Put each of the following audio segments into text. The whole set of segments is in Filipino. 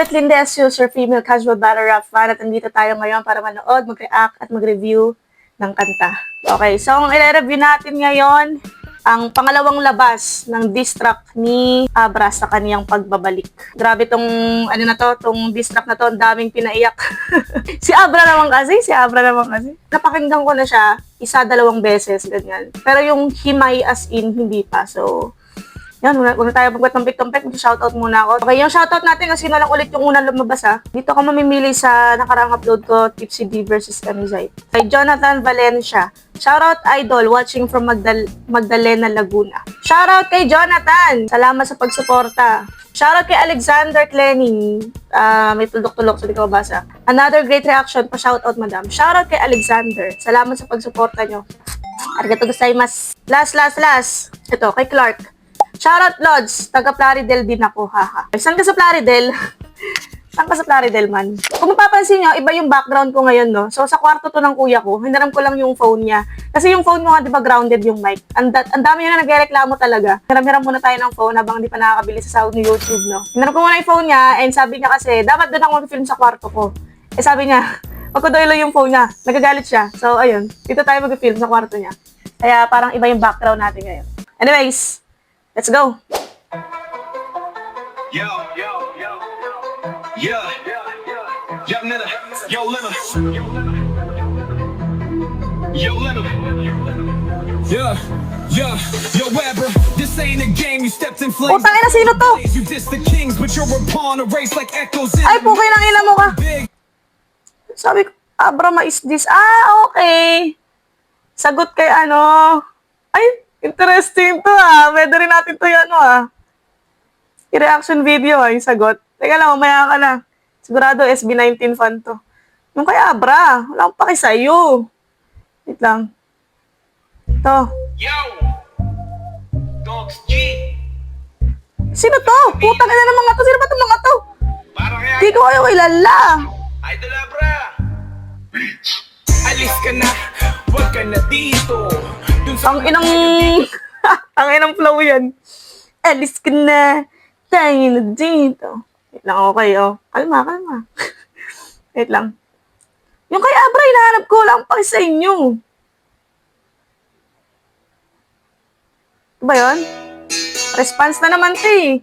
Kapit Lindesius, your female casual battle rap fan, at nandito tayo ngayon para manood, mag-react at mag-review ng kanta. Okay, so ang i-review natin ngayon, ang pangalawang labas ng diss track ni Abra sa kaniyang pagbabalik. Grabe tong, tong diss track na to, ang daming pinaiyak. Si Abra naman kasi. Napakinggan ko na siya, isa, dalawang beses, ganyan. Pero yung himay as in, hindi pa. So, yan, huwag na tayo magpatumpik-tumpik, mag-shoutout muna ako. Okay, yung shoutout natin, kasi na lang ulit yung unang lumabas ha. Dito ka mamimili sa nakaraang upload ko, Tipsy D versus MZ. Kay Jonathan Valencia. Shoutout Idol, watching from Magdalena, Laguna. Shoutout kay Jonathan, salamat sa pagsuporta. Shoutout kay Alexander Clenning, may tulok-tulok so di ko mabasa. Another great reaction, pa-shoutout madam. Shoutout kay Alexander, salamat sa pagsuporta nyo. Arigatou gozaimasu. Last. Ito, kay Clark. Shoutout Lods, taga Plaridel din ako, haha. Saan ka sa Plaridel? Saan ka sa Plaridel man? Kung mapapansin nyo, iba yung background ko ngayon, no? So, sa kwarto to ng kuya ko, hinaram ko lang yung phone niya. Kasi yung phone mo nga, di ba, grounded yung mic. Ang dami na nagreklamo talaga. Hiram-hiram muna tayo ng phone habang di pa nakakabili sa sahod ni YouTube, no? Hinaram ko muna yung phone niya, and sabi niya kasi, dapat doon ako mag-film sa kwarto ko. Eh, sabi niya, pagkudoylo yung phone niya, nagagalit siya. So, ayun, dito tayo mag-film sa kwarto niya. Kaya parang iba yung background natin ngayon. Anyways, let's go! Yo, Nina, yo, Lena, yo, Webber, this ain't a game, you stepped in flames. Putang ina, sino to? You dissed the kings, but you're a pawn, a race like echoes in. Ay, pukay ng ina mo ka. Sabi ko, Abra, mais this. Okay. Sagot kay ano. Ay, interesting to Pwede rin natin to yung i-reaction video yung sagot. Teka lang, umaya ka na. Sigurado SB19 fan to. Yung kay Abra, wala akong paki sa'yo. Wait lang. Ito. Yo! Dogs G! Sino to? Putang ina ng mga to. Sino ba itong mga to? Parang kaya... Di ko kayo kilala. Idol Abra! Alis ka na, huwag ka na dito. Ang inang... ang inang flow yan. Alis ka na. Tayo na dito. Wait lang, okay, Kalma. Wait lang. Yung kay Abra, hinahanap ko lang pa sa inyo. Ito ba yun? Response na naman ito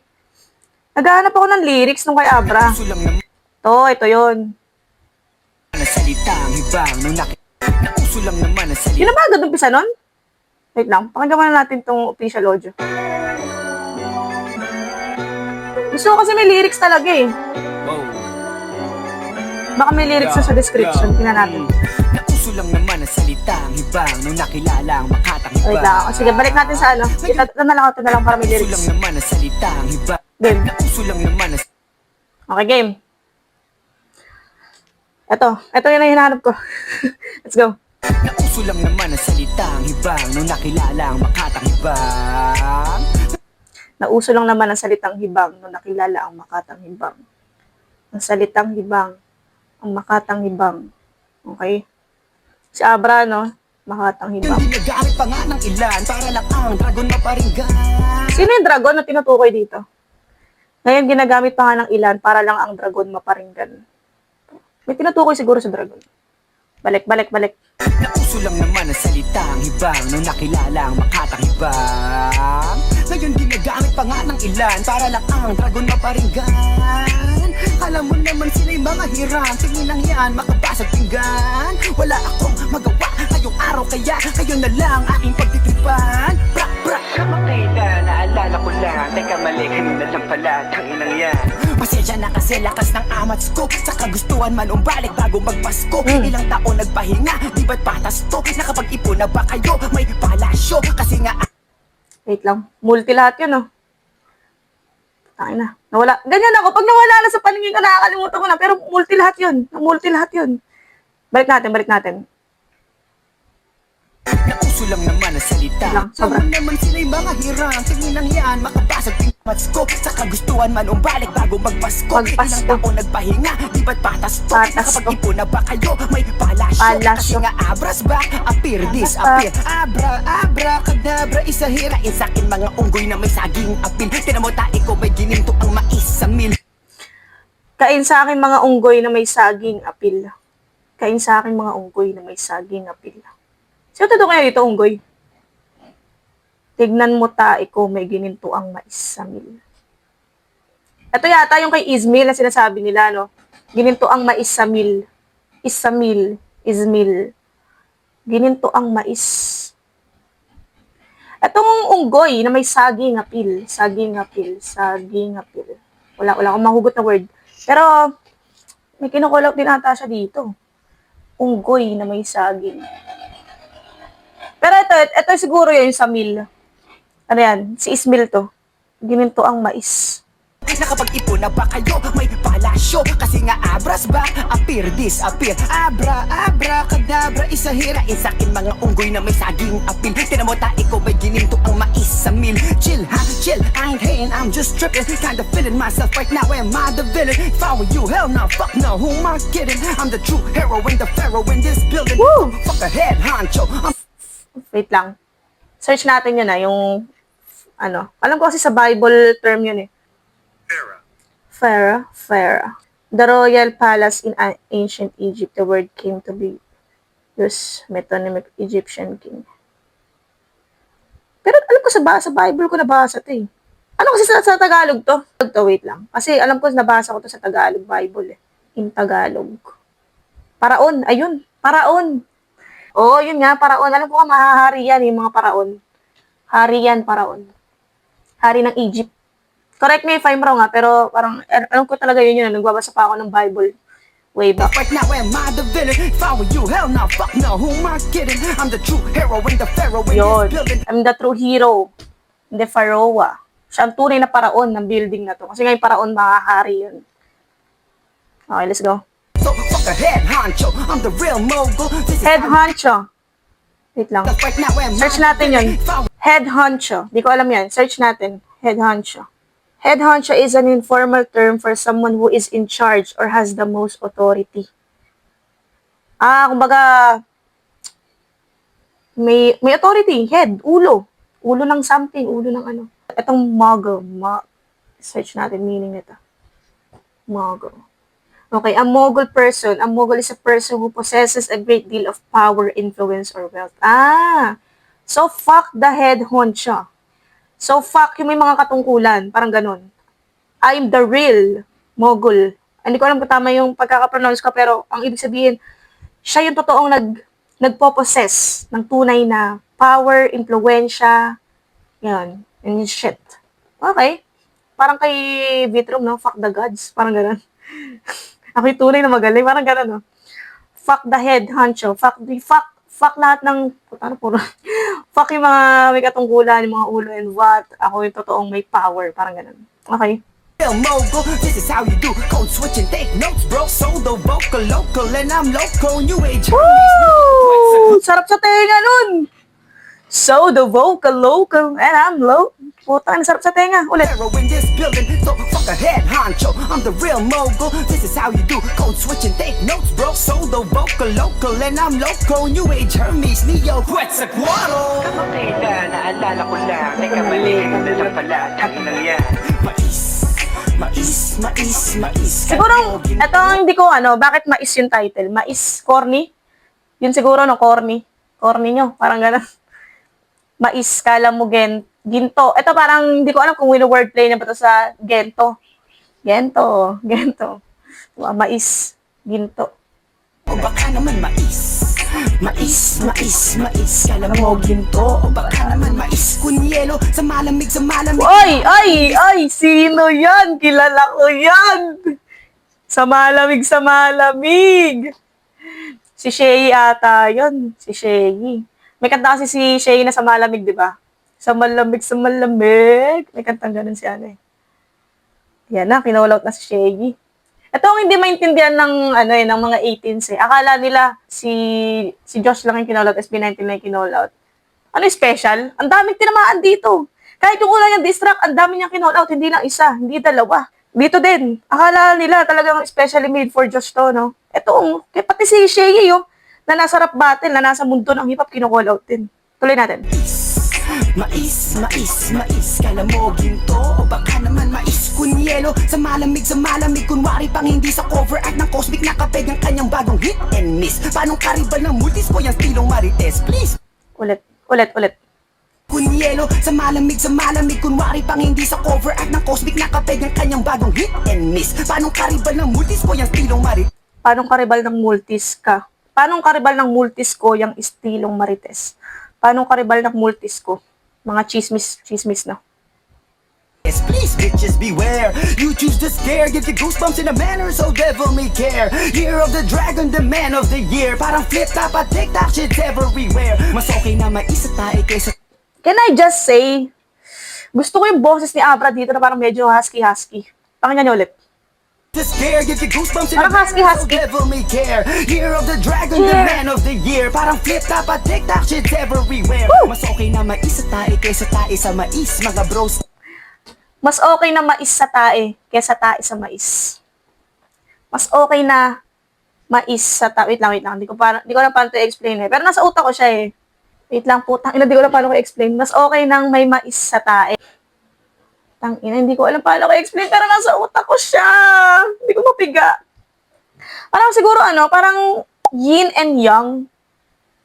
Naghahanap ako ng lyrics nung kay Abra. Ito yun. Yun na ba agad umpisa nun? Wait lang, pakinggan muna natin itong official audio. Gusto ko kasi may lyrics talaga Baka may lyrics na sa description. Tingnan natin. Nauso lang naman ang salita ang hibang nung nakilala ang makatang hibang. Wait lang. Sige, balik natin sa Ito na lang para may lyrics. Nauso lang naman ang salita ang hibang. Game. Nauso lang naman ang... Okay, game. Ito yun ang hinahanap ko. Let's go. Nauso lang naman ang salita ang hibang nung nakilala ang makatang hibang. Nauso lang naman ang salitang hibang nung nakilala ang makatang hibang. Ang salitang hibang. Ang makatang hibang. Okay? Si Abra, makatang hibang. Ginagamit pa nga ng ilan para lang ang dragon maparinggan. Sino yung dragon na tinutukoy dito? Ngayon, ginagamit pa nga ng ilan para lang ang dragon maparinggan. May tinutukoy siguro sa dragon. Balik. Nauso lang naman ang salita ang hibang nung nakilala ang makatang hibang. Ngayon ginagamit pa nga ng ilan para lang ang dragon maparinggan. Alam mo naman sila'y mga hirang, tingin lang yan makabasag pinggan. Wala akong magawa ngayong araw kaya kayo na lang aking pagtitripan. Brak kamakailan, naalala ko lang. Teka mali, kanina lang pala, tanginang yan. Pasensya na kasi lakas ng amats ko. Sa kagustuhan man umbalik bago magpasko. Ilang taon nagpahinga, di ba't patas to? Nakapag-ipon na ba kayo? May palasyo kasi nga... Wait lang. Multi lahat yun, Ay na. Nawala. Ganyan ako. Pag nawala na sa paningin ko, nakakalimutan ko na. Pero multi lahat yun. Balik natin. Nauso lang naman ang salita. Sobra. Alam naman sila'y mga hirang, tingin lang yan makabasag pingmats ko. Sa kagustuhan man umbalik bago magpasko. Ilang taon nagpahinga, di ba't patas to? Nakapag-ipon na ba kayo? May palasyo. Kasi nga abras ba? Appear this, appear. Abra, kadabra, isahirain sa'kin mga unggoy na may saging apil. Tinan mo tae ko may gininto ang mais sa mil. Kain sa akin mga unggoy na may saging apil. Kain sa akin mga unggoy na may saging apil. Sino totoo kaya dito, unggoy? Tignan mo tae ko, may gininto ang mais sa mil. Ito yata yung kay Ismail na sinasabi nila, no? Gininto ang mais sa mil. Ismil. Gininto ang mais. Itong unggoy na may saging apil. Wala akong mahugot na word. Pero, may kinukulap din ata siya dito. Unggoy na may saging. Pero ito siguro yun sa mil. Ano yan? Si Ismail to. Gininto ang mais. Nakapag-ipon na ba kayo? May palasyo kasi nga abras ba? Appear, disappear. Abra, kadabra. Isahira isakin mga unggoy na may saging apil. Tinan mo tae ko may gininto ang mais sa mil. Chill ha, chill. I ain't hating, I'm just tripping. Kinda feeling myself right now. Am I the villain? If I were you, hell no, fuck no. Who am I kidding? I'm the true hero and the pharaoh in this building. Woo! Fuck a head honcho. Wait lang. Search natin yun yung ano. Alam ko kasi sa Bible term yun eh. Pharaoh. The royal palace in ancient Egypt, the word came to be used metonymic Egyptian king. Pero alam ko sa Bible ko nabasa ito eh. Ano kasi sa Tagalog to? Wait lang. Kasi alam ko nabasa ko to sa Tagalog Bible eh. In Tagalog. Paraon. Ayun. Paraon. Oh, yun nga. Paraon. Alam ko ka mahahari yan yung mga paraon. Hari yan, paraon. Hari ng Egypt. Correct me if I'm wrong pero parang, alam ko talaga yun, nagbabasa pa ako ng Bible way back. Right now, am I the villain? If I were you, hell no, fuck no. Who am I kidding? I'm the true hero and the pharaoh in Yun. this building. I'm the true hero. The pharaoh. Siya ang tunay na paraon ng building na to. Kasi ngayon paraon, makahari yun. Okay, let's go. So, fuck a head honcho. I'm the real mogul. This is Head how honcho. Wait lang. right now, am I Search the natin yun. villain? If I were Head honcho. Di ko alam yan. Search natin. Head honcho. Head honcho is an informal term for someone who is in charge or has the most authority. Kumbaga, may authority. Head, ulo. Ulo ng something, ulo ng ano. Itong mogul. Search natin meaning nito. Mogul. Okay, a mogul person. A mogul is a person who possesses a great deal of power, influence, or wealth. So fuck the head honcho. So, fuck yung may mga katungkulan. Parang ganun. I'm the real mogul. Hindi ko alam kung tama yung pagkakapronounce ko, pero ang ibig sabihin, siya yung totoong nagpo-possess ng tunay na power, influensya, yan, and shit. Okay. Parang kay Vitrum, no? Fuck the gods. Parang ganun. Ako yung tunay na magaling. Parang ganun, no? Fuck the head, honcho. Fuck lahat ng, fuck yung mga may katungkulan, yung mga ulo and what. Ako yung totoong may power. Parang ganun. Okay. real mogul, this is how you do code switching, take notes bro. Solo vocal local and I'm local. New age. Woo! Sarap sa tenga nun! So, the vocal local, and I'm low. Putang, sarap sa tenga. Ulit. Pharaoh in this building, so fuck a head honcho. I'm the real mogul. This is how you do code switching. Take notes, bro. Solo vocal local, and I'm local. New age Hermes, Neo, Quetzalcoatl. Kamakailan, naalala ko lang, teka mali, na pala, tangin lang yan. Mais. Siguro, ito ang hindi ko bakit mais yung title? Mais, corny? Yun siguro, corny. Corny nyo, parang gano'n. Mais, kala mo ginto. Ito parang, hindi ko alam kung wordplay na ba ito sa gento. Gento. Diba, mais, ginto. O baka naman mais. Kala mo ginto. O baka naman mais. Kunyelo, sa malamig. Ay, sino yan? Kilala ko yan. Sa malamig. Si Shay ata yun. Si Shay. May kanta kasi si Shay na sa malamig, di ba? Sa malamig. May kantang ganun si ano eh. Yan na, kinall-out na si Shay. Ito ang hindi maintindihan ng ng mga 18s eh. Akala nila si Josh lang yung kinall-out, SB19 lang yung kinall-out. Ano yung special? Ang daming tinamaan dito. Kahit yung una niyang distract, ang dami niyang kinall-out, hindi lang isa, hindi dalawa. Dito din. Akala nila talagang specially made for Josh to, no? Ito, pati si Shay yung na nasa rap battle, na nasa mundo ng hip-hop, kinall-out din. Tuloy natin. Mais, mais, mais, kala mo ginto o baka naman mais kunyelo sa malamig, kunwari pang hindi sa cover art ng Cosmic nakapeg ang kanyang bagong hit and miss. Panong karibal ng multis ko yung stilong Marites, please. Ulit. Kunyelo sa malamig, kunwari pang hindi sa cover art ng Cosmic nakapeg ang kanyang bagong hit and miss. Panong karibal ng multis ko yung stilong Marites. Paanong karibal ng multis ka? Paanong karibal ng multis ko yung estilong Marites? Paanong karibal ng multis ko? Mga chismis na. Yes, please, bitches, beware. You choose to scare, give you goosebumps in a manner so devil may care. Year of the dragon, the man of the year. Parang flip-top at TikTok, shit's everywhere. Mas okay na mais sa tae kaysa... Can I just say, gusto ko yung boses ni Abra dito na parang medyo husky-husky. Pakinggan niyo ulit. To scare, give you goosebumps in a Parang manner so husky. devil may care. Year of the dragon, the man of the year. Parang flip-top at TikTok, shit's everywhere. Mas okay na mais sa tae kaysa tae sa mais, mga bros. Mas okay na mais sa tae kesa tae sa mais. Mas okay na mais sa tae. Wait lang. Hindi ko na paano to explain eh. Pero nasa utak ko siya eh. Wait lang po. Hindi ko na paano ko explain. Mas okay nang may mais sa tae. Hindi ko alam paano ko explain. Pero nasa utak ko siya. Hindi ko mapiga. Parang siguro parang yin and yang.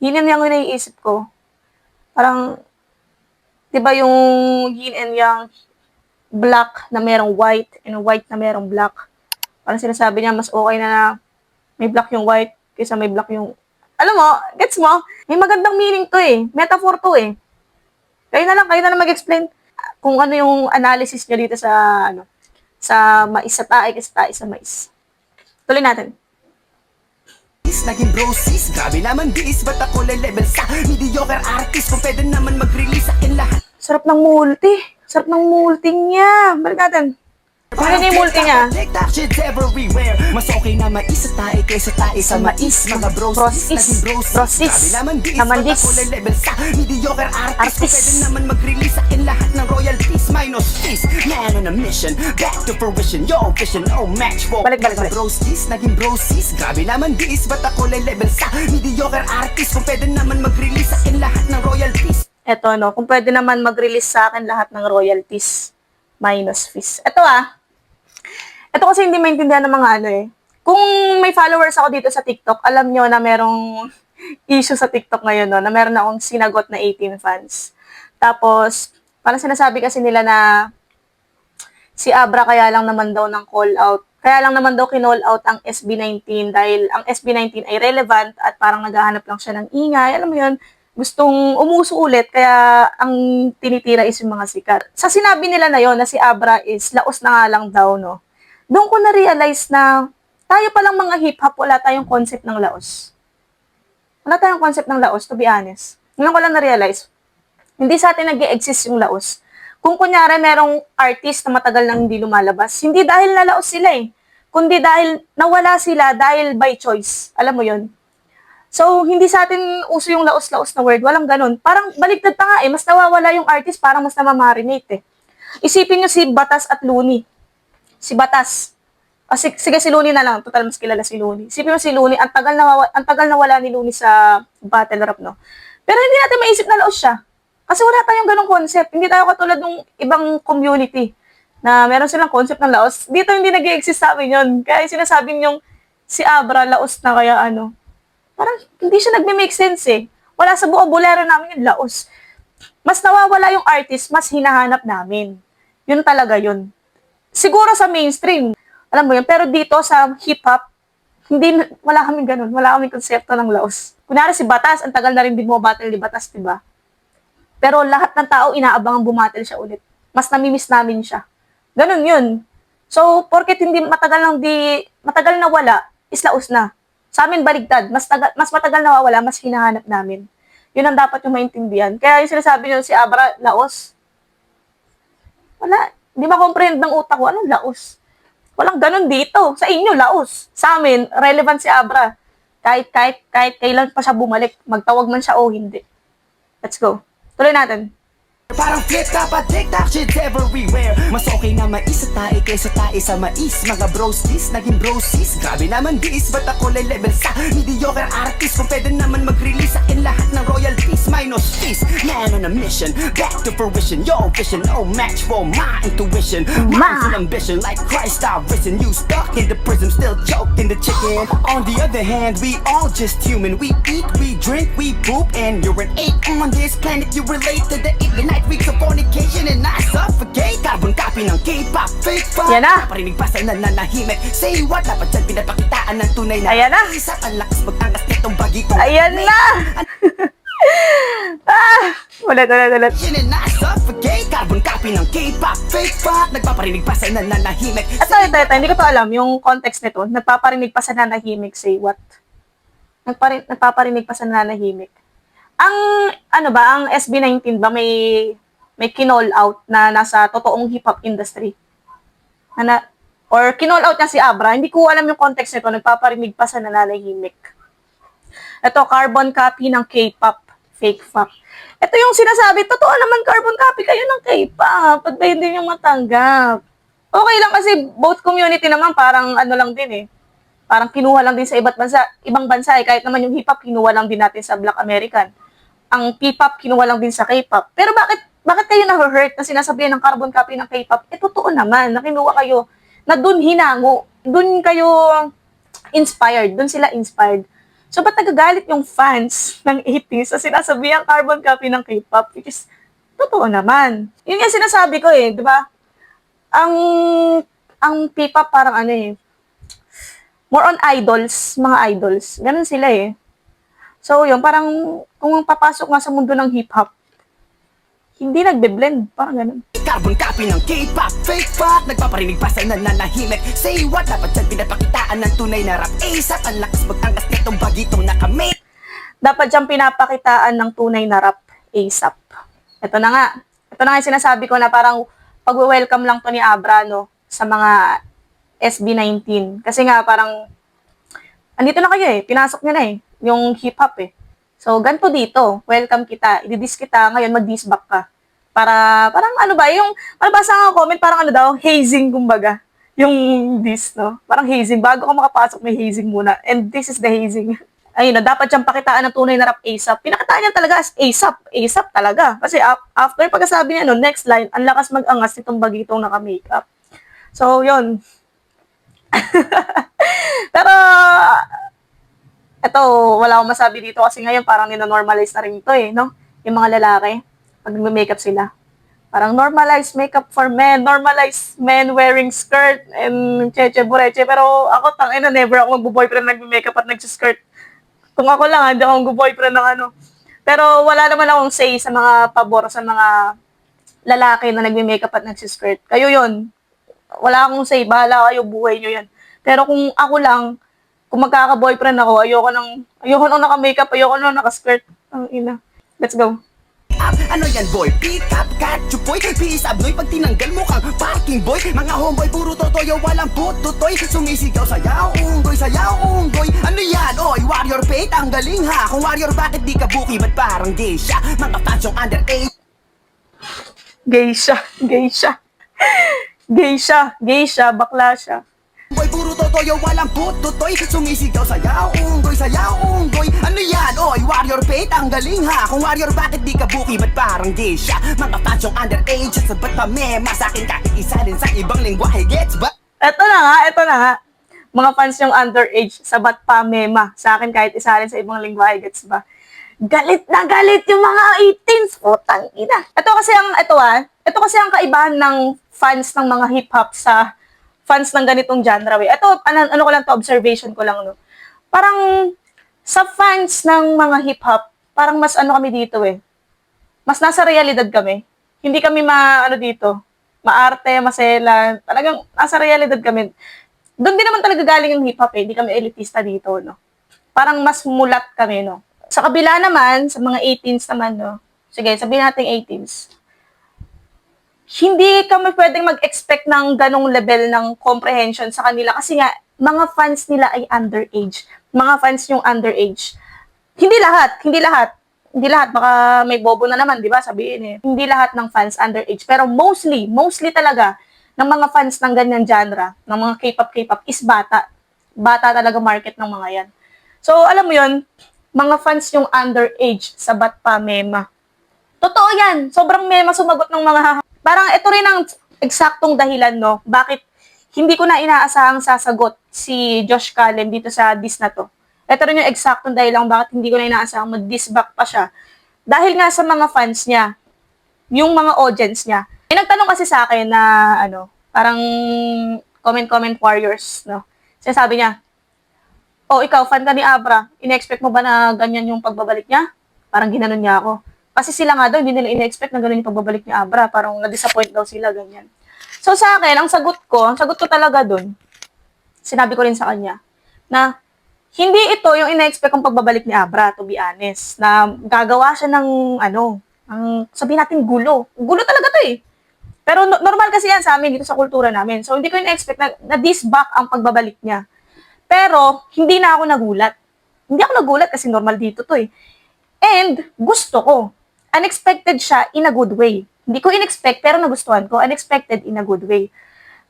Yin and yang yung naiisip ko. Parang, di ba yung yin and yang, black na merong white and white na merong black. Parang sinasabi niya, mas okay na may black yung white kaysa may black yung... Alam mo, gets mo? May magandang meaning to eh. Metaphor to eh. Kayo na lang mag-explain kung ano yung analysis niyo dito sa, sa mais sa tae kaysa tae sa mais. Tuloy natin. Naging brosis, grabe naman dis. Ba't ako level sa mediocre artist? Kung pwede naman mag-release akin lahat. Sarap ng multi. Sarap ng multi niya. Balik natin. Ano yung multi niya? TikTok, shit's everywhere. Mas okay na mais sa tae kaysa tae sa mais. Mga brosis, naging brosis. Grabe naman dis. Ba't ako level sa mediocre artist? Kung pwede naman mag-release akin lahat ng royalties minus fees. Man on a mission, back to fruition. Yo, vision, no match for Balik. brosis, naging brosis. Grabe naman dis. Ba't ako level sa mediocre artist? Kung pwede naman mag-release akin lahat ng royalties. Eto, kung pwede naman mag-release sa akin lahat ng royalties minus fees. Ito kasi hindi maintindihan ng mga Kung may followers ako dito sa TikTok, alam nyo na merong issue sa TikTok ngayon, na meron akong sinagot na 18 fans. Tapos, parang sinasabi kasi nila na si Abra kaya lang naman daw ng call out. Kaya lang naman daw kinall out ang SB19 dahil ang SB19 ay relevant at parang naghahanap lang siya ng ingay. Alam mo yun, gustong umuso ulit, kaya ang tinitira is yung mga sikat. Sa sinabi nila na yon na si Abra is laos na nga lang daw, doon ko na-realize na tayo palang mga hip-hop, wala tayong concept ng laos. Wala tayong concept ng laos, to be honest. Ngayon ko lang na-realize, hindi sa atin nag-e-exist yung laos. Kung kunyari merong artist na matagal nang hindi lumalabas, hindi dahil nalaos sila kundi dahil nawala sila dahil by choice. Alam mo yon. So, hindi sa atin uso yung laos-laos na word. Walang ganun. Parang baligtad pa nga mas nawawala yung artist, parang mas namamarinate Isipin nyo si Batas at Looney. Si Batas. Sige, si Looney na lang. Total, mas kilala si Looney. Isipin mo si Looney, ang tagal na wala ni Looney sa battle rap, Pero hindi natin maisip na laos siya. Kasi wala tayong ganung concept. Hindi tayo katulad ng ibang community na meron silang concept ng laos. Dito hindi nag-i-exist sa amin yun. Kaya sinasabi yung si Abra, laos na kaya Parang hindi siya nagme-make sense Wala sa buong bolero namin yung laos. Mas nawawala yung artist, mas hinahanap namin. Yun talaga yun. Siguro sa mainstream, alam mo yun, pero dito sa hip-hop, wala kaming ganun. Wala kaming konsepto ng laos. Kunwari si Batas, ang tagal na rin din mo battle ni Batas, diba? Pero lahat ng tao inaabangan bumattle siya ulit. Mas namimiss namin siya. Ganun yun. So, porket hindi matagal na wala, is laos na. Sa amin baligtad, mas matagal na wala, mas hinahanap namin. Yun ang dapat yung maintindihan. Kaya yung sinasabi nyo si Abra, laos. Wala. Hindi ma-comprehend ng utak ko. Anong laos? Walang ganun dito. Sa inyo, laos. Sa amin, relevant si Abra. Kahit kailan pa siya bumalik, magtawag man siya o hindi. Let's go. Tuloy natin. Parang flip-top at TikTok, shit's everywhere. Mas okay na mais sa tae kaysa tae sa mais. Mga brosis, naging brosis. Grabe naman dis, ba't ako level sa mediocre artist? Kung pwede naman mag-release akin lahat ng royalties minus feast. Man on a mission, back to fruition. Your vision, no match for my intuition. Mind's an ambition like Christ I've risen. You stuck in the prison, still choked in the chicken. On the other hand, we all just human. We eat, we drink, we poop, and urinate on this planet. You relate to the 8 night weeks of fornication, and I suffocate. Carbon copy ng K-pop, fake fun. Yan na. Naparinig pa sa nananahimik. Say what? Dapat dyan pinapakitaan ng tunay na. Ayan na. Isa ang lakas mag-angas nitong bagitong. Ayan na! Ulit. And I suffocate. Carbon copy ng K-pop, fake fuck. Nagpaparinig pa sa nananahimik. Ito, hindi ko to alam, yung context nito. Nagpaparinig pa sa nanahimik, say what? Nagpaparinig pa sa nanahimik. Ang, ang SB19 ba may kinall out na nasa totoong hip-hop industry? Or kinall out niya si Abra, hindi ko alam yung context nito, nagpaparinig pa sa nananahimik. Ito, carbon copy ng K-pop, fake fuck. Ito yung sinasabi, totoo naman carbon copy kayo ng K-pop, ba't ba hindi yung matanggap? Okay lang kasi both community naman parang lang din eh. Parang kinuha lang din sa ibang bansa eh. Kahit naman yung hip-hop, kinuha lang din natin sa Black American. Ang P-pop, kinuha lang din sa K-pop. Pero bakit kayo na-hurt na sinasabihan ng carbon copy ng K-pop? Totoo naman, na kinuha kayo, na dun hinango, dun kayo inspired, dun sila inspired. So, ba't nagagalit yung fans ng 80s sa sinasabihang carbon copy ng K-pop? Which is, totoo naman. Yun yung sinasabi ko eh, di ba? Ang P-pop parang more on idols, mga idols. Ganun sila eh. So, yun, parang kung papasok nga sa mundo ng hip-hop, hindi nagbe-blend, parang ganun. Carbon copy ng K-pop, fake fuck. Nagpaparinig pa sa nananahimik. Say what? Dapat dyan pinapakitaan ng tunay na rap. ASAP ang lakas mag-angas nitong bagitong nakamit. Dapat dyan pinapakitaan ng tunay na rap ASAP. Ito na nga yung sinasabi ko na parang pag-welcome lang to ni Abra, no, sa mga SB19. Kasi nga parang, andito na kayo eh, pinasok niyo na eh, yung hip-hop eh. So, ganito dito, welcome kita, i-diss kita, ngayon mag-diss back ka. Parang yung, malabasa nga comment, parang hazing kumbaga, yung diss, no? Parang hazing, bago ka makapasok may hazing muna, and this is the hazing. Ayun na, dapat siyang pakitaan ng tunay na rap ASAP. Pinakitaan niya talaga as ASAP talaga. Kasi after pagkasabi niya, next line, ang lakas mag-angas nitong bagitong naka-makeup. So, yun. Pero, ito, wala akong masabi dito kasi ngayon parang nina-normalize na rin ito eh, no? Yung mga lalaki, pag nag-makeup sila. Parang normalized makeup for men, normalized men wearing skirt and cheche bureche. Pero ako, never ako mag-boyfriend nag-makeup at nag-skirt. Kung ako lang, hindi ako mag-boyfriend ng Pero wala naman akong say sa mga pabor, sa mga lalaki na nag-makeup at nag-skirt. Kayo yun. Wala akong say, bahala kayo, buhay nyo yan. Pero kung ako lang, kung magkaka-boyfriend ako, ayoko nang naka-makeup, ayoko nang naka-skirt. Ang ina. Let's go. Ano yan boy? Pick up, catch boy. Peace abnoy pag tinanggal mo kang parking boy. Mga homeboy, puro totoyo, walang pututoy. Sumisigaw, sayaw, unggoy. Ano yan? Oy, warrior fate, ang galing ha. Kung warrior, bakit di ka buki? Ba't parang gay siya? Mga fans yung underage. Gay siya, bakla siya. Boy, puro totoyo, walang pututoy. Sumisigaw, sayaw, unggoy. Ano yan? Oy, warrior fate, ang galing ha. Kung warrior, bakit di ka buki? Ba't parang gay siya? Mga fans yung underage. At sabat pa mema sa akin kahit isa rin sa ibang lingwahe. Gets ba? Ito na nga. Mga fans yung underage, sabat pa mema sa akin kahit isa rin sa ibang lingwahe. Gets ba? Galit na galit yung mga 18s. Putang ina. Ito kasi ang kaibahan ng fans ng mga hip-hop sa fans ng ganitong genre. Ito, ko lang to, observation ko lang, no. Parang, sa fans ng mga hip-hop, parang mas kami dito eh. Mas nasa realidad kami. Hindi kami maarte, masela. Talagang nasa realidad kami. Doon din naman talaga galing yung hip-hop eh. Hindi kami elitista dito, no. Parang mas mulat kami, no. Sa kabila naman, sa mga 18s naman, no. Sige, sabihin natin 18s. Hindi kami pwedeng mag-expect ng ganong level ng comprehension sa kanila kasi nga, mga fans nila ay underage. Mga fans yung underage. Hindi lahat, baka may bobo na naman, di ba, sabihin eh. Hindi lahat ng fans underage. Pero mostly talaga, ng mga fans ng ganyan genre, ng mga K-pop is bata. Bata talaga market ng mga yan. So, alam mo yun, mga fans yung underage sa Ba't Pa Mema. Totoo yan. Sobrang mema sumagot ng mga... Parang ito rin ang eksaktong dahilan, no? Bakit hindi ko na inaasahang sasagot si Josh Callen dito sa diss na to. Ito rin yung eksaktong dahilan bakit hindi ko na inaasahang mag-diss back pa siya. Dahil nga sa mga fans niya, yung mga audience niya. May nagtanong kasi sa akin na, parang comment warriors, no? Sinasabi niya, oh, ikaw, fan ka ni Abra, ina-expect mo ba na ganyan yung pagbabalik niya? Parang ginanon niya ako. Kasi sila nga daw, hindi nila ina-expect na ganun yung pagbabalik ni Abra. Parang na-disappoint daw sila, ganyan. So sa akin, ang sagot ko talaga dun, sinabi ko rin sa kanya, na hindi ito yung ina-expect kong pagbabalik ni Abra, to be honest. Na gagawa siya ng, sabihin natin gulo. Gulo talaga to eh. Pero normal kasi yan sa amin, dito sa kultura namin. So hindi ko ina-expect na this back ang pagbabalik niya. Pero, hindi na ako nagulat. Hindi ako nagulat kasi normal dito to eh. And, gusto ko. Unexpected siya in a good way. Hindi ko in-expect, pero nagustuhan ko. Unexpected in a good way.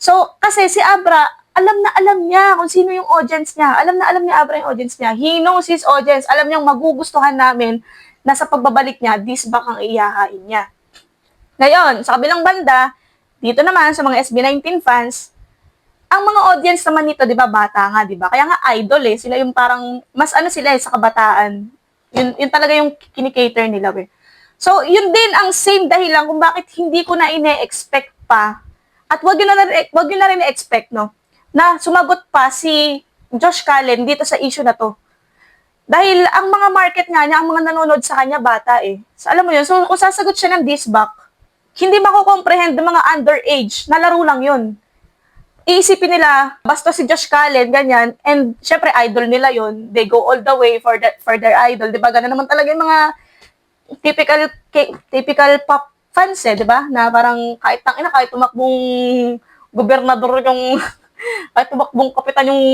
So, kasi si Abra, alam na alam niya kung sino yung audience niya. Alam na alam ni Abra yung audience niya. He knows his audience. Alam niyang magugustuhan namin na sa pagbabalik niya, this back ang iyahain niya. Ngayon, sa kabilang banda, dito naman sa mga SB19 fans, ang mga audience naman nito, 'di ba, bata nga, 'di ba? Kaya nga idol eh, sila yung parang mas sila sa kabataan. Yun talaga yung kinikater nila eh. So, yun din ang same dahilan kung bakit hindi ko na ine-expect pa. At wag yun na rin expect, no, na sumagot pa si Josh Callen dito sa issue na to. Dahil ang mga market nga niya, ang mga nanonood sa kanya, bata eh. So, alam mo yun, so kung sasagot siya ng this back, hindi mako-comprehend ng mga underage, na laro lang yun. Iisipin nila, basta si Josh Callen, ganyan, and syempre idol nila yon, they go all the way for their idol, di ba? Ganun naman talaga yung mga typical pop fans eh, di ba? Na parang kahit tumakbong gobernador yung, kahit tumakbong kapitan yung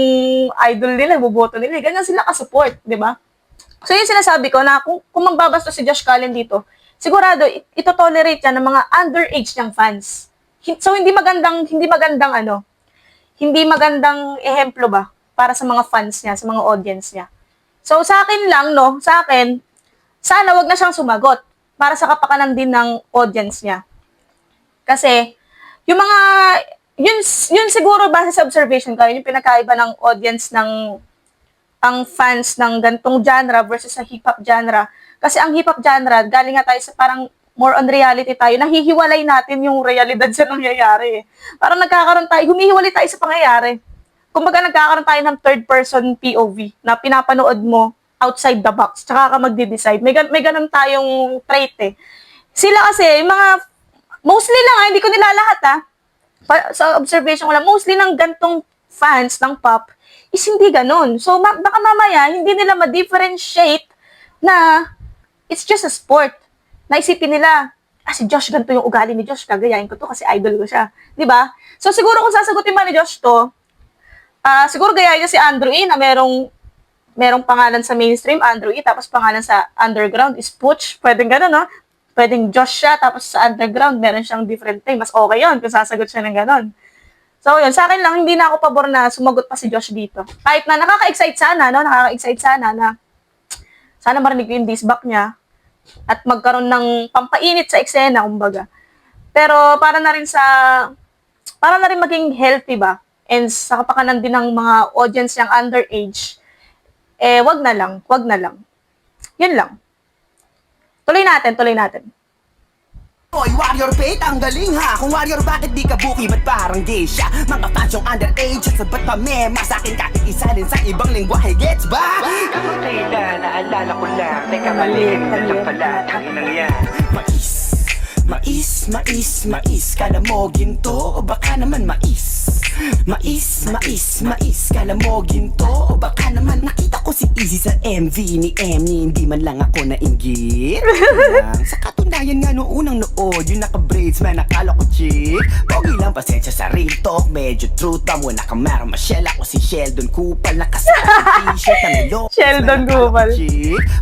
idol nila, buboto nila, ganyan sila ka-support, di ba? So yung sinasabi ko na kung magbabasto si Josh Callen dito, sigurado ito-tolerate yan ng mga underage niyang fans. So hindi magandang ehemplo ba para sa mga fans niya, sa mga audience niya. So sa akin lang, no, sana wag na siyang sumagot para sa kapakanan din ng audience niya. Kasi yung yun siguro base sa observation ko, yung pinakaiba ng audience ang fans ng gantong genre versus sa hip-hop genre. Kasi ang hip-hop genre, galing nga tayo sa parang more on reality tayo, nahihiwalay natin yung realidad sa nangyayari. Parang humihiwalay tayo sa pangyayari. Kumbaga nagkakaroon tayo ng third-person POV na pinapanood mo outside the box, tsaka ka magde-decide. May ganun tayong trait eh. Sila kasi, mostly lang, hindi ko nilalahat sa observation ko lang, mostly ng gantong fans ng pop, is hindi ganun. So, baka mamaya, hindi nila ma-differentiate na it's just a sport. Naisipin nila, si Josh, ganito yung ugali ni Josh, kagayahin ko to kasi idol ko siya. Di ba? So, siguro kung sasagutin ba ni Josh to, siguro gayahin niya si Andrew E. na merong pangalan sa mainstream, Andrew E. Tapos pangalan sa underground is Pooch. Pwedeng gano'n, no? Pwedeng Josh siya, tapos sa underground, meron siyang different name. Mas okay yun kung sasagot siya ng gano'n. So, yun. Sa akin lang, hindi na ako pabor na sumagot pa si Josh dito. Kahit na nakaka-excite sana, no? Nakaka-excite sana na sana marinig ko yung diss back niya at magkaroon ng pampainit sa eksena, kumbaga. Pero para na rin maging healthy ba? And sa kapakanan din ng mga audience yung underage, wag na lang. Yun lang. Tuloy natin. Oy, warrior Pate, ang galing ha. Kung warrior, bakit di ka buki? Ba't parang gay siya? Mga fans yung underage at sa Ba't Pa Mema, sa akin kahit isalin sa ibang lingwahe, gets ba? Kapag kailan, naalala ko lang, teka mali, na lang pala, tanginang yan. Mais, kala mo ginto o baka naman mais? Mais, kala mo ginto o baka naman nakita ko si Easy sa MV ni Emmy, hindi man lang ako nainggit. Sa katunayan nga noong unang nood, yung naka-braids man nakala ko chick. Pogi lang, pasensya sa real talk, medyo true tam, wala kang Mara Michelle, ako si Sheldon Kupal, nakasama t-shirt na may logo. Sheldon Kupal.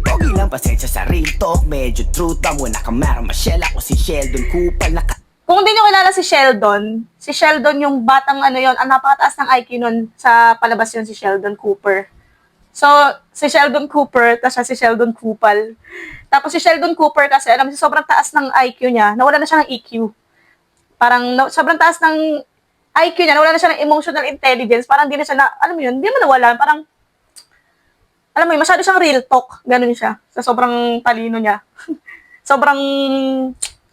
Pogi lang, pasensya sa real talk, medyo true tam, wala kang Mara Michelle, ako si Sheldon Kupal, Kung hindi nyo kilala si Sheldon yung batang ang napakataas ng IQ nun sa palabas yun, si Sheldon Cooper. So, si Sheldon Cooper, tapos siya si Sheldon Kupal. Tapos si Sheldon Cooper kasi, alam mo, sobrang taas ng IQ niya, nawala na siya ng EQ. Parang sobrang taas ng IQ niya, nawala na siya ng emotional intelligence, parang hindi na siya na, alam mo yun, hindi mo nawala, parang, alam mo yun, masyado siyang real talk, ganun siya, sa sobrang talino niya. Sobrang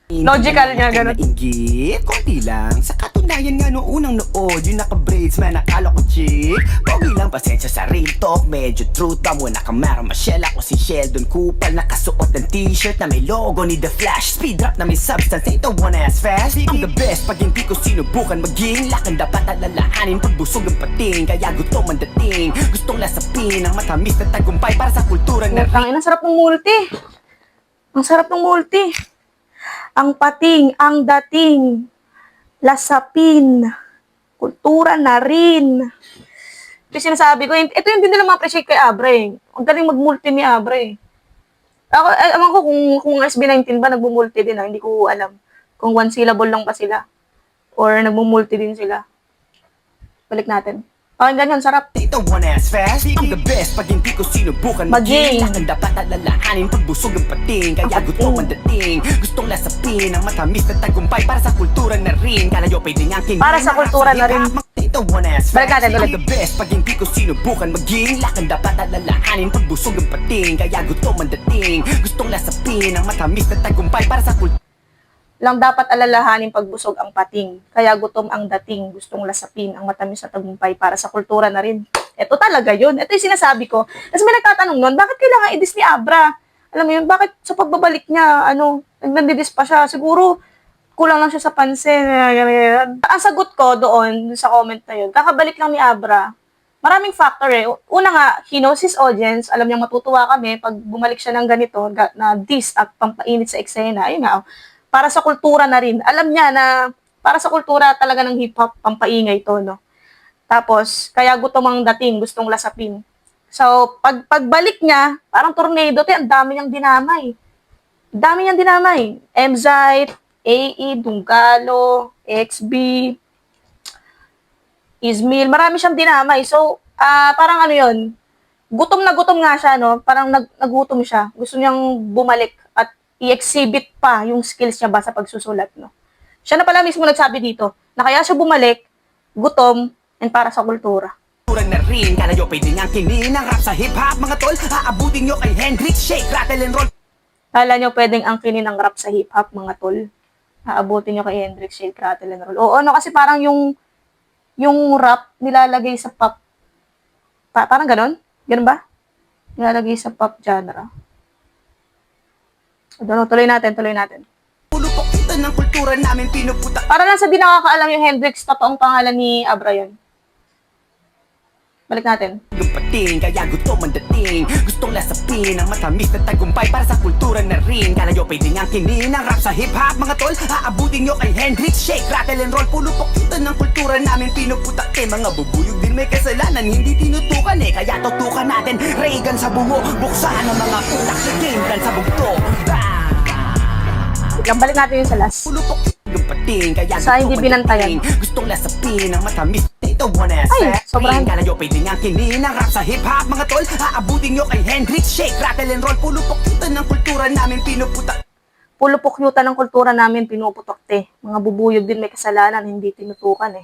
logical niya, ganun. Nainggit, konti lang. Sa katunayan nga noong unang nood, yung naka-braids man, akala ko chick. Pogi lang, pasensya sa real talk, medyo truth ba mo, nakamara Michelle. Ako si Sheldon Kupal, nakasuot ng t-shirt na may logo ni The Flash. Speed rap na may substance, ain't the one as fast. I'm the best, pag hindi ko sinubukan maging lakang dapat alalahanin, pagbusog ng pating, kaya gutom ang dating. Gustong lasapin ang matamis na tagumpay para sa kultura na Ang sarap ng multi. Ang sarap ng multi. Ang pating, ang dating, lasapin, kultura na rin. Ito yung sinasabi ko, ito yung din nila ma-appreciate kay Abra eh. Ang galing mag-multi ni Abra eh. Ako, ewan ko kung SB19 ba nagmumulti din hindi ko alam. Kung one syllable lang pa sila. Or nagmumulti din sila. Balik natin. Pakinggan yun, sarap. Ito one as fast, I'm the best. Pag hindi ko sinubukan Maging. maging lakang dapat alalahanin, pagbusog ng pating, kaya gutom ang dating. Gustong lasapin ang matamis na tagumpay para sa kultura na rin. Kalayo pwede nga king Para sa kultura na rin. Ito one as Balik fast, natin, I'm ulit. the best. Pag hindi ko sinubukan maging lakang dapat alalahanin, pagbusog ng pating, kaya gutom ang dating. Gustong lasapin ang matamis na tagumpay para sa kultura Lang dapat alalahanin pagbusog ang pating. Kaya gutom ang dating. Gustong lasapin ang matamis na tagumpay para sa kultura na rin. Ito talaga yun. Ito yung sinasabi ko. Tapos may nagtatanong nun, bakit kailangan i-diss ni Abra? Alam mo yun, bakit sa pagbabalik niya, nagdidis pa siya? Siguro, kulang lang siya sa pansin. Ang sagot ko doon, sa comment na yun, kakabalik lang ni Abra. Maraming factor eh. Una nga, he knows his audience. Alam niya matutuwa kami pag bumalik siya ng ganito, na diss at pampainit sa eksena. Ayun nga, para sa kultura na rin. Alam niya na para sa kultura talaga ng hip-hop, pampaingay to, no? Tapos, kaya gutom ang dating, gustong lasapin. So, pagbalik niya, parang tornado, ang dami niyang dinamay. Dami niyang dinamay. Mzite, AE, Dunggalo, XB, Ismail, marami siyang dinamay. So, parang ano yun, gutom na gutom nga siya, no? Parang nagutom siya. Gusto niyang bumalik at i-exhibit pa yung skills niya ba sa pagsusulat, no? Siya na pala mismo nagsabi dito na kaya siya bumalik, gutom, and para sa kultura. na rin. Kala nyo pwede niyang kininang rap sa hip-hop mga tol. Aabutin nyo kay Hendrix, shake, rattle and roll. Kala nyo pwedeng angkinin ng rap sa hip-hop, mga tol. Aabutin nyo kay Hendrix, shake, rattle and roll. Oo, no, kasi parang yung rap nilalagay sa pop. Parang ganon? Ganon ba? Nilalagay sa pop genre. Ano, tuloy natin. Pulupok kita ng kultura namin pinuputak. Para lang sa di nakakaalam yung Hendrix, totoong pangalan ni Abra yun. Balik natin. Yung pating, kaya gutom ang dating. Gustong lasapin ang matamis na tagumpay para sa kultura na rin. Kala nyo pwede niyang kininang rap sa hip-hop mga tol. Aabutin nyo kay Hendrix, shake, rattle and roll. Pulupok kita ng kultura namin pinuputak. Mga bubuyog din may kasalanan, hindi tinutukan kaya tutukan natin. Reagan sa bungo, buksan ang mga utak. Game plan sa bugto. Balik natin yung sa last. Pulupok yung pating, kaya Sa hindi binantayan. Gustong lasapin ang matamis. Ito one as Ay, sobrang- Kala nyo pwede nga kininang rap sa hip-hop mga tol. Aabutin nyo kay Hendrix, shake, rattle and roll. Pulupok kita ng kultura namin pinuputak. Pulo pukyutan ng kultura namin, pinuputok. Mga bubuyog din may kasalanan, hindi tinutukan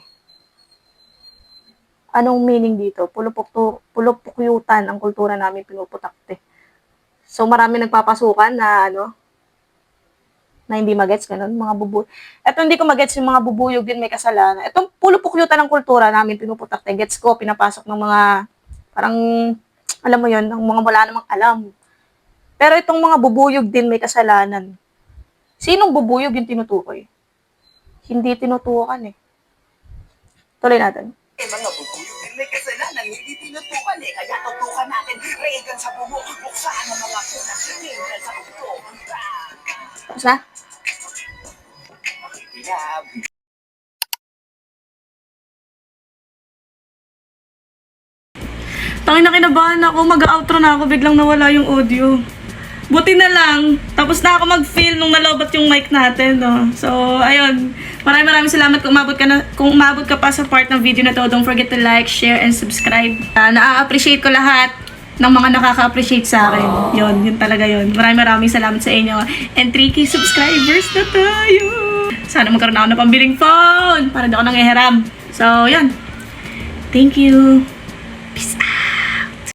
Anong meaning dito? Pulo pukyutan ang kultura namin, pinuputok. So marami nagpapasukan na na hindi magets, ganun, mga bubuyog. Ito hindi ko magets yung mga bubuyog din may kasalanan. Itong pulo pukyutan ng kultura namin, pinuputok. Gets ko, pinapasok ng mga, parang, alam mo yon, ng mga wala namang alam. Pero itong mga bubuyog din may kasalanan. Sinong bubuyog yung tinutukoy? Hindi tinutukan Tuloy natin. Mga bubuyog din may kasalanan, hindi tinutukan kaya tutukan natin. Reagan sa bungo, buksan ang mga utak. Game plan sa bugto. Tapos na? Tangin na kinabahan ako, mag-outro na ako, biglang nawala yung audio. Buti na lang, tapos na ako mag-feel nung nalobat yung mic natin, no? So, ayun. Maraming salamat kung umabot ka pa sa part ng video na to. Don't forget to like, share, and subscribe. Na-appreciate ko lahat. ng mga nakaka-appreciate sa akin. Yun talaga yun. Maraming salamat sa inyo. And 3K subscribers na tayo. Sana magkaroon ako ng pambiling phone para di ako nanghihiram. So, yun. Thank you. Peace out.